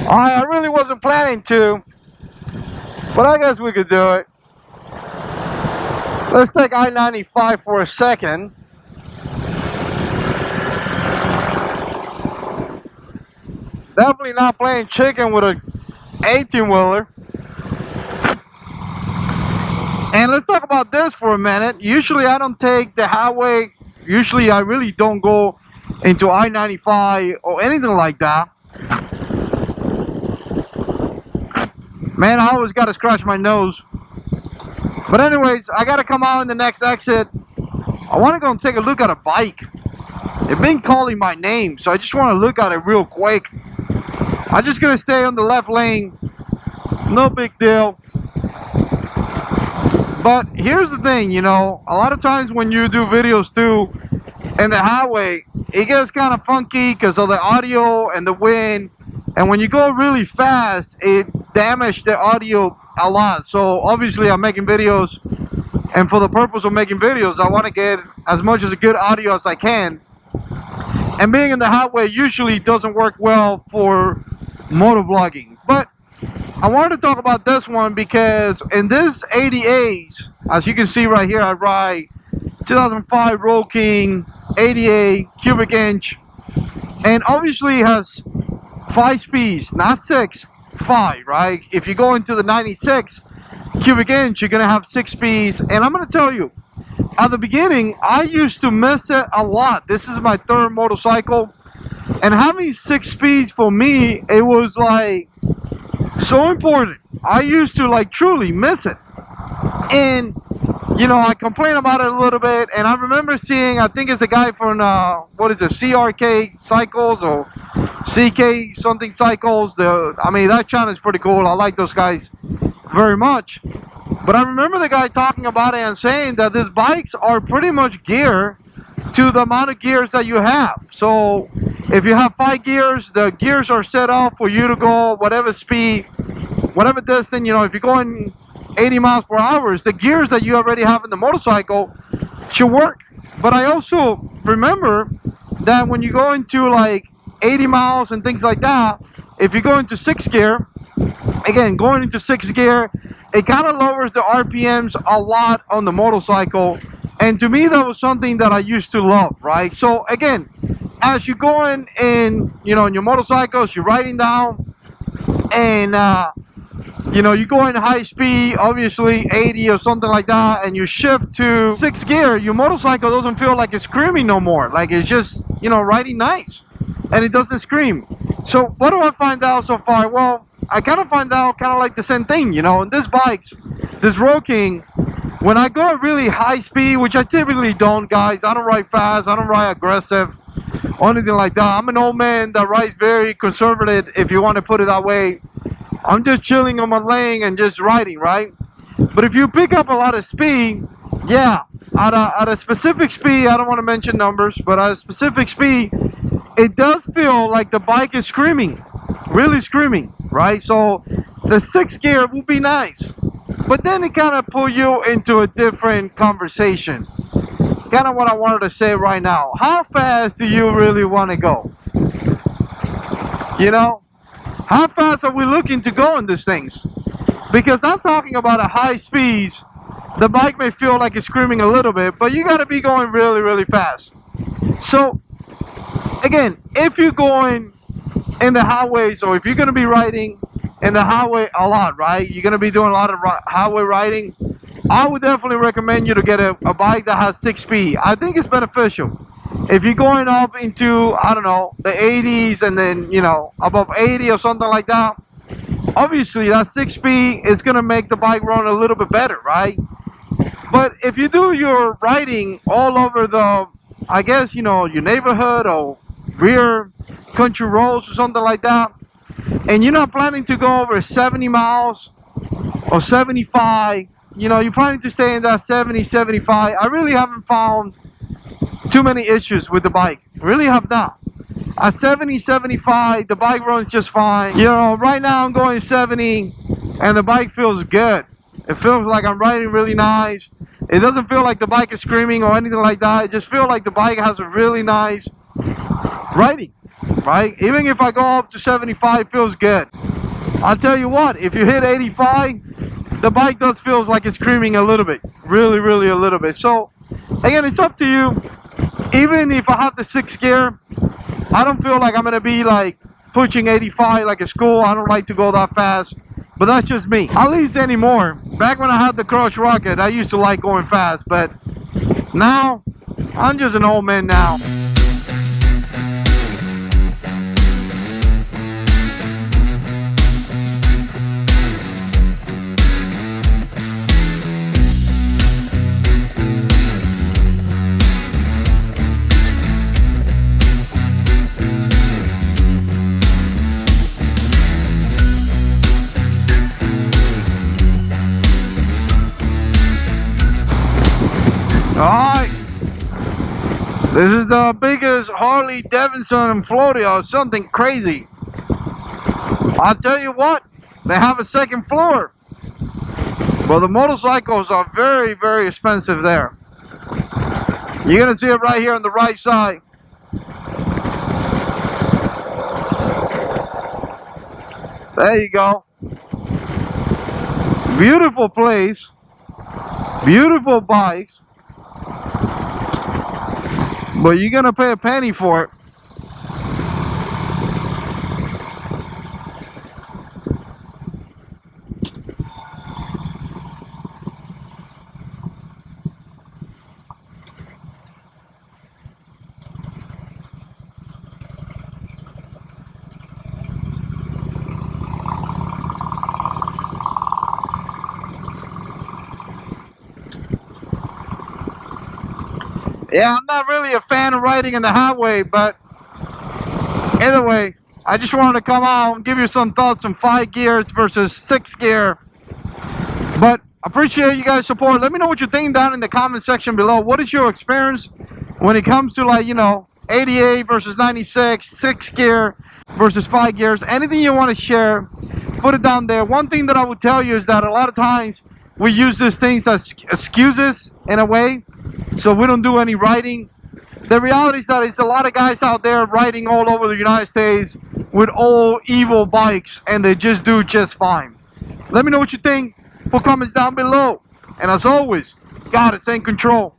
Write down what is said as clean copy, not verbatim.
I really wasn't planning to, but I guess we could do it. Let's take I-95 for a second. Definitely not playing chicken with a 18-wheeler. And let's talk about this for a minute. Usually I don't take the highway. Usually I really don't go into I-95 or anything like that. Man, I always got to scratch my nose. But anyways, I got to come out in the next exit. I want to go and take a look at a bike. It's been calling my name, so I just want to look at it real quick. I'm just going to stay on the left lane. No big deal. But here's the thing, you know, a lot of times when you do videos too in the highway, it gets kind of funky because of the audio and the wind. And when you go really fast, it damages the audio a lot. So obviously I'm making videos, and for the purpose of making videos, I want to get as much as a good audio as I can. And being in the highway usually doesn't work well for motovlogging. But I wanted to talk about this one because in this 88s, as you can see right here, I ride 2005 Roll King 88 cubic inch, and obviously it has 5 speeds, not 6, 5, right? If you go into the 96 cubic inch, you're gonna have 6 speeds. And I'm gonna tell you, at the beginning I used to miss it a lot. This is my 3rd motorcycle, and having 6 speeds for me, it was like so important. I used to like truly miss it. And you know, I complain about it a little bit, and I remember seeing, I think it's a guy from what is it, CRK Cycles or CK something Cycles. I mean, that channel is pretty cool. I like those guys very much. But I remember the guy talking about it and saying that these bikes are pretty much geared to the amount of gears that you have. So if you have 5 gears, the gears are set up for you to go whatever speed, whatever distance. You know, if you're going 80 miles per hour, the gears that you already have in the motorcycle should work. But I also remember that when you go into like 80 miles and things like that, if you go into 6th gear, again, going into 6th gear, it kind of lowers the RPMs a lot on the motorcycle. And to me, that was something that I used to love, right? So again, as you're going in, you know, in your motorcycles, you're riding down, and you know, you go in high speed, obviously 80 or something like that, and you shift to 6th gear, your motorcycle doesn't feel like it's screaming no more. Like it's just, you know, riding nice, and it doesn't scream. So what do I find out so far? Well, I kind of find out kind of like the same thing, you know, in this bikes, this Roll King, when I go at really high speed, which I typically don't, guys, I don't ride fast, I don't ride aggressive or anything like that. I'm an old man that rides very conservative, if you want to put it that way. I'm just chilling on my lane and just riding, right? But if you pick up a lot of speed, yeah, at a specific speed, I don't want to mention numbers, but at a specific speed, it does feel like the bike is screaming, really screaming, right? So the 6th gear will be nice, but then it kind of pull you into a different conversation. Kind of what I wanted to say right now. How fast do you really want to go? You know? How fast are we looking to go in these things? Because I'm talking about at high speeds, the bike may feel like it's screaming a little bit, but you got to be going really, really fast. So, again, if you're going in the highways, or if you're going to be riding in the highway a lot, right? You're going to be doing a lot of highway riding. I would definitely recommend you to get a bike that has 6 speed. I think it's beneficial. If you're going up into, I don't know, the 80s, and then, you know, above 80 or something like that, obviously that 6 speed is going to make the bike run a little bit better, right? But if you do your riding all over the, I guess, you know, your neighborhood or rear country roads or something like that, and you're not planning to go over 70 miles or 75, you know, you're planning to stay in that 70, 75, I really haven't found too many issues with the bike. Really have not. At 70, 75, the bike runs just fine. You know, right now I'm going 70 and the bike feels good. It feels like I'm riding really nice. It doesn't feel like the bike is screaming or anything like that. It just feels like the bike has a really nice riding. right? Even if I go up to 75, feels good. I'll tell you what, if you hit 85, the bike does feels like it's screaming a little bit, really a little bit. So again, it's up to you. Even if I have the 6th gear, I don't feel like I'm gonna be like pushing 85 like a school. I don't like to go that fast, but that's just me. At least anymore. Back when I had the Crush Rocket, I used to like going fast, but now I'm just an old man now. Alright, this is the biggest Harley Davidson in Florida or something crazy. I'll tell you what, they have a 2nd floor, but the motorcycles are very expensive there. You're gonna see it right here on the right side. There you go. Beautiful place, beautiful bikes, but you're gonna pay a penny for it. Yeah, I'm not really a fan of riding in the highway, but either way, I just wanted to come out and give you some thoughts on 5 gears versus 6 gear. But appreciate you guys' support. Let me know what you think down in the comment section below. What is your experience when it comes to, like, you know, 88 versus 96, 6 gear versus 5 gears? Anything you want to share, put it down there. One thing that I would tell you is that a lot of times we use these things as excuses in a way, so we don't do any riding. The reality is that it's a lot of guys out there riding all over the United States with old evil bikes, and they just do just fine. Let me know what you think. Put comments down below. And as always, God is in control.